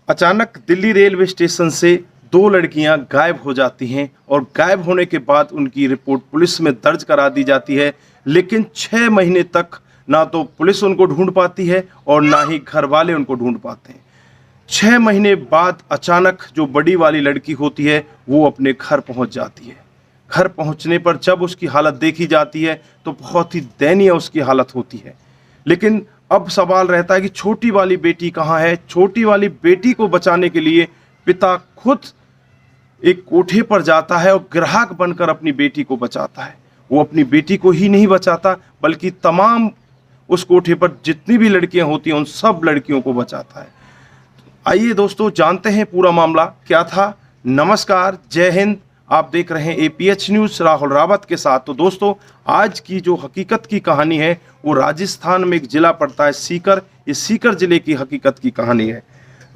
अचानक Delhi railway station से दो लड़कियां गायब हो जाती हैं और गायब होने के बाद उनकी रिपोर्ट पुलिस में दर्ज करा दी जाती है। लेकिन 6 महीने तक ना तो पुलिस उनको ढूंढ पाती है और ना ही घर वाले उनको ढूंढ पाते हैं। 6 महीने बाद अचानक जो बड़ी वाली लड़की होती है वो अपने घर पहुंच जाती है। घर पहुंचने पर जब उसकी हालत देखी जाती है तो बहुत ही दयनीय उसकी हालत होती है। लेकिन अब सवाल रहता है कि छोटी वाली बेटी कहाँ है। छोटी वाली बेटी को बचाने के लिए पिता खुद एक कोठे पर जाता है और ग्राहक बनकर अपनी बेटी को बचाता है। वो अपनी बेटी को ही नहीं बचाता बल्कि तमाम उस कोठे पर जितनी भी लड़कियां होती हैं उन सब लड़कियों को बचाता है। आइए दोस्तों जानते हैं पूरा मामला क्या था। नमस्कार, जय हिंद। आप देख रहे हैं APH न्यूज़ राहुल रावत के साथ। तो दोस्तों आज की जो हकीकत की कहानी है वो राजस्थान में एक ज़िला पड़ता है सीकर। ये सीकर ज़िले की हकीकत की कहानी है।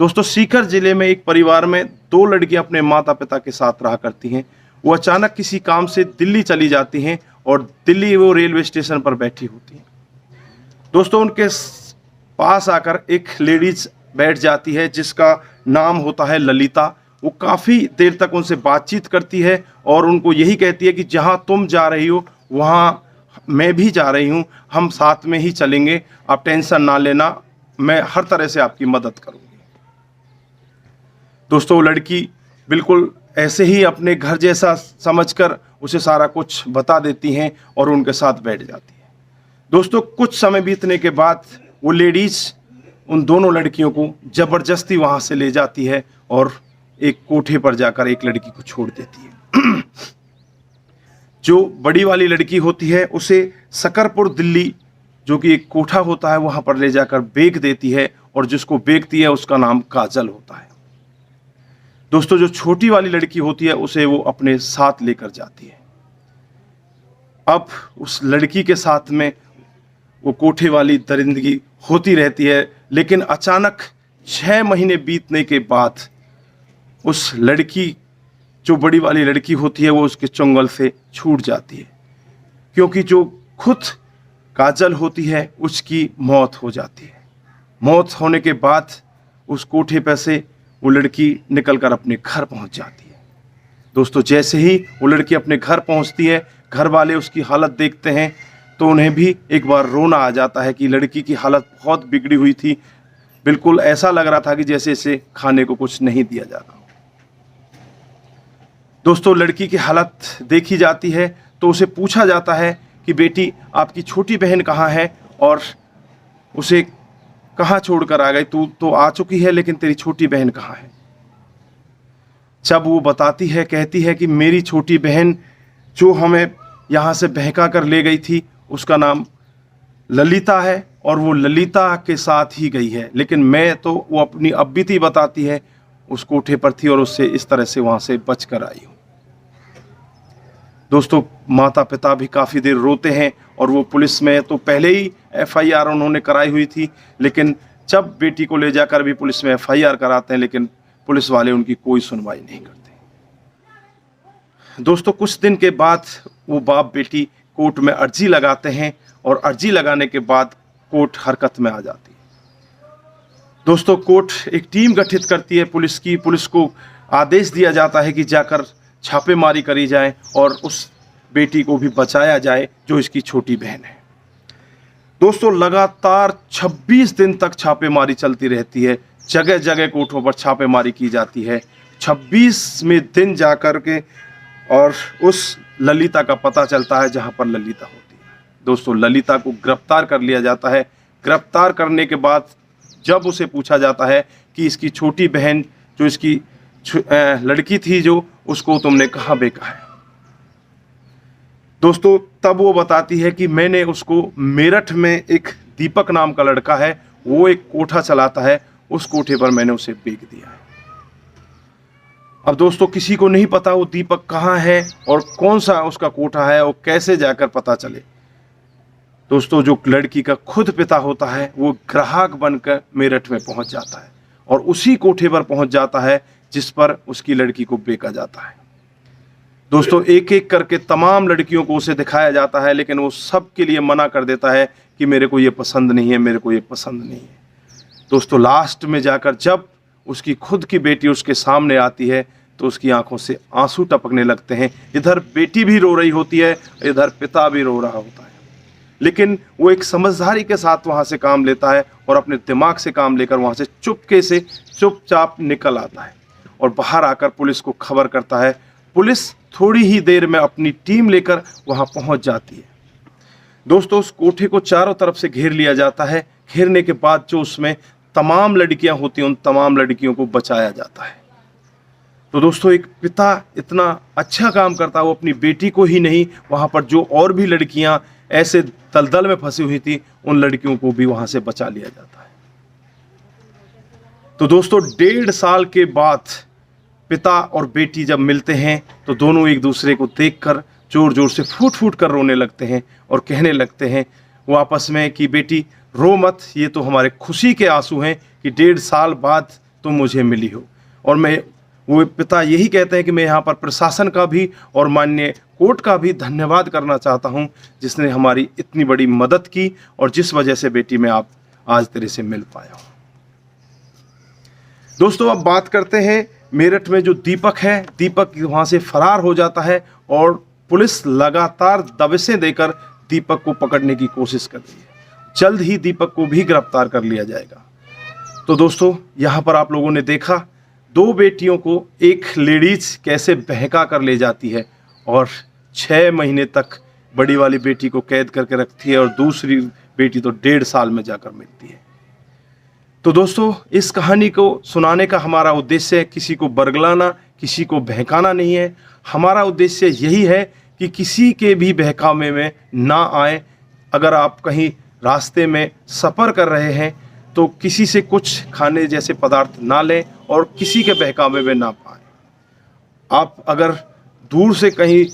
दोस्तों सीकर ज़िले में एक परिवार में दो लड़कियां अपने माता पिता के साथ रहा करती हैं। वो अचानक किसी काम से दिल्ली चली जाती हैं और दिल्ली वो रेलवे स्टेशन पर बैठी होती हैं। दोस्तों उनके पास आकर एक लेडीज बैठ जाती है जिसका नाम होता है ललिता। वो काफ़ी देर तक उनसे बातचीत करती है और उनको यही कहती है कि जहाँ तुम जा रही हो वहाँ मैं भी जा रही हूँ, हम साथ में ही चलेंगे, आप टेंशन ना लेना, मैं हर तरह से आपकी मदद करूँगी। दोस्तों वो लड़की बिल्कुल ऐसे ही अपने घर जैसा समझकर उसे सारा कुछ बता देती हैं और उनके साथ बैठ जाती है। दोस्तों कुछ समय बीतने के बाद वो लेडीज़ उन दोनों लड़कियों को ज़बरदस्ती वहाँ से ले जाती है और एक कोठे पर जाकर एक लड़की को छोड़ देती है। जो बड़ी वाली लड़की होती है उसे सकरपुर दिल्ली जो कि एक कोठा होता है वहाँ पर ले जाकर बेच देती है और जिसको बेचती है उसका नाम काजल होता है। दोस्तों जो छोटी वाली लड़की होती है उसे वो अपने साथ लेकर जाती है। अब उस लड़की के साथ में वो कोठे वाली दरिंदगी होती रहती है। लेकिन अचानक 6 महीने बीतने के बाद उस लड़की जो बड़ी वाली लड़की होती है वो उसके चंगुल से छूट जाती है, क्योंकि जो खुद काजल होती है उसकी मौत हो जाती है। मौत होने के बाद उस कोठे पर से वो लड़की निकलकर अपने घर पहुंच जाती है। दोस्तों जैसे ही वो लड़की अपने घर पहुंचती है घर वाले उसकी हालत देखते हैं तो उन्हें भी एक बार रोना आ जाता है कि लड़की की हालत बहुत बिगड़ी हुई थी। बिल्कुल ऐसा लग रहा था कि जैसे इसे खाने को कुछ नहीं दिया जा रहा। दोस्तों लड़की की हालत देखी जाती है तो उसे पूछा जाता है कि बेटी आपकी छोटी बहन कहाँ है और उसे कहाँ छोड़कर आ गई, तू तो आ चुकी है लेकिन तेरी छोटी बहन कहाँ है। जब वो बताती है कहती है कि मेरी छोटी बहन जो हमें यहाँ से बहका कर ले गई थी उसका नाम ललिता है और वो ललिता के साथ ही गई है, लेकिन मैं तो वो अपनी अब बीती बताती है उस कोठे पर थी और उससे इस तरह से वहाँ से बच कर आई हूँ। दोस्तों माता पिता भी काफ़ी देर रोते हैं और वो पुलिस में तो पहले ही FIR उन्होंने कराई हुई थी, लेकिन जब बेटी को ले जाकर भी पुलिस में FIR कराते हैं लेकिन पुलिस वाले उनकी कोई सुनवाई नहीं करते। दोस्तों कुछ दिन के बाद वो बाप बेटी कोर्ट में अर्जी लगाते हैं और अर्जी लगाने के बाद कोर्ट हरकत में आ जाती है। दोस्तों कोर्ट एक टीम गठित करती है पुलिस की। पुलिस को आदेश दिया जाता है कि जाकर छापेमारी करी जाए और उस बेटी को भी बचाया जाए जो इसकी छोटी बहन है। दोस्तों लगातार 26 दिन तक छापेमारी चलती रहती है। जगह जगह कोर्टों पर छापेमारी की जाती है। 26वें दिन जाकर के और उस ललिता का पता चलता है जहां पर ललिता होती है। दोस्तों ललिता को गिरफ्तार कर लिया जाता है। गिरफ्तार करने के बाद जब उसे पूछा जाता है कि इसकी छोटी बहन जो इसकी लड़की थी जो उसको तुमने कहाँ बेचा है, दोस्तों तब वो बताती है कि मैंने उसको मेरठ में एक दीपक नाम का लड़का है, वो एक कोठा चलाता है, उस कोठे पर मैंने उसे बेच दिया है। अब दोस्तों किसी को नहीं पता वो दीपक कहाँ है और कौन सा उसका कोठा है और कैसे जाकर पता चले। दोस्तों जो लड़की का खुद पिता होता है वो ग्राहक बनकर मेरठ में पहुंच जाता है और उसी कोठे पर पहुंच जाता है जिस पर उसकी लड़की को बेचा जाता है। दोस्तों एक एक करके तमाम लड़कियों को उसे दिखाया जाता है लेकिन वो सब के लिए मना कर देता है कि मेरे को ये पसंद नहीं है, मेरे को ये पसंद नहीं है। दोस्तों लास्ट में जाकर जब उसकी खुद की बेटी उसके सामने आती है तो उसकी आंखों से आंसू टपकने लगते हैं। इधर बेटी भी रो रही होती है, इधर पिता भी रो रहा होता है, लेकिन वो एक समझदारी के साथ वहाँ से काम लेता है और अपने दिमाग से काम लेकर वहाँ से चुपके से चुपचाप निकल आता है और बाहर आकर पुलिस को खबर करता है। पुलिस थोड़ी ही देर में अपनी टीम लेकर वहाँ पहुँच जाती है। दोस्तों, उस कोठे को चारों तरफ से घेर लिया जाता है। घेरने के बाद जो उसमें तमाम लड़कियां होती हैं, उन तमाम लड़कियों को बचाया जाता है। तो दोस्तों, एक पिता इतना अच्छा काम करता है, वो अपनी बेटी को ही नहीं, वहाँ पर जो और भी लड़कियां ऐसे दलदल में फंसी हुई थी, उन लड़कियों को भी वहाँ से बचा लिया जाता है। तो दोस्तों, 1.5 साल के बाद पिता और बेटी जब मिलते हैं तो दोनों एक दूसरे को देखकर जोर जोर से फूट फूट कर रोने लगते हैं और कहने लगते हैं वो आपस में कि बेटी रो मत, ये तो हमारे खुशी के आंसू हैं कि 1.5 साल बाद तुम मुझे मिली हो। और वो पिता यही कहते हैं कि मैं यहाँ पर प्रशासन का भी और माननीय कोर्ट का भी धन्यवाद करना चाहता हूँ, जिसने हमारी इतनी बड़ी मदद की और जिस वजह से बेटी मैं आज तेरे से मिल पाया हूँ। दोस्तों, अब बात करते हैं मेरठ में जो दीपक है। दीपक वहाँ से फरार हो जाता है और पुलिस लगातार दबिशें देकर दीपक को पकड़ने की कोशिश कर रही है। जल्द ही दीपक को भी गिरफ्तार कर लिया जाएगा। तो दोस्तों, यहाँ पर आप लोगों ने देखा 2 बेटियों को एक लेडीज कैसे बहका कर ले जाती है और 6 महीने तक बड़ी वाली बेटी को कैद करके रखती है और दूसरी बेटी तो 1.5 साल में जाकर मिलती है। तो दोस्तों, इस कहानी को सुनाने का हमारा उद्देश्य किसी को बरगलाना, किसी को बहकाना नहीं है। हमारा उद्देश्य यही है कि किसी के भी बहकावे में ना आए। अगर आप कहीं रास्ते में सफ़र कर रहे हैं तो किसी से कुछ खाने जैसे पदार्थ ना लें और किसी के बहकावे में ना पाएं। आप अगर दूर से कहीं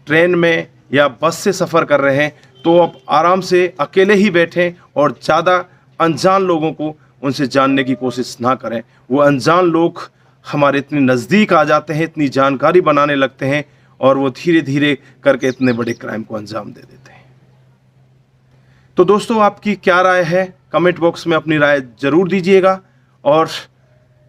ट्रेन में या बस से सफ़र कर रहे हैं तो आप आराम से अकेले ही बैठें और ज़्यादा अनजान लोगों को उनसे जानने की कोशिश ना करें। वो अनजान लोग हमारे इतने नज़दीक आ जाते हैं, इतनी जानकारी बनाने लगते हैं और वो धीरे धीरे करके इतने बड़े क्राइम को अंजाम दे देते हैं। तो दोस्तों, आपकी क्या राय है? कमेंट बॉक्स में अपनी राय ज़रूर दीजिएगा और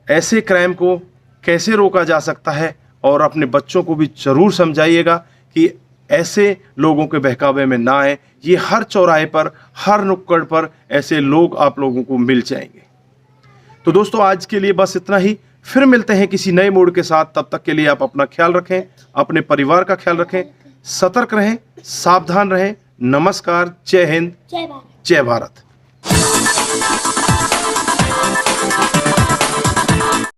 ऐसे क्राइम को कैसे रोका जा सकता है और अपने बच्चों को भी ज़रूर समझाइएगा कि ऐसे लोगों के बहकावे में ना आए। ये हर चौराहे पर, हर नुक्कड़ पर ऐसे लोग आप लोगों को मिल जाएंगे। तो दोस्तों, आज के लिए बस इतना ही। फिर मिलते हैं किसी नए मूड के साथ। तब तक के लिए आप अपना ख्याल रखें, अपने परिवार का ख्याल रखें, सतर्क रहें, सावधान रहें। नमस्कार, जय हिंद, जय भारत।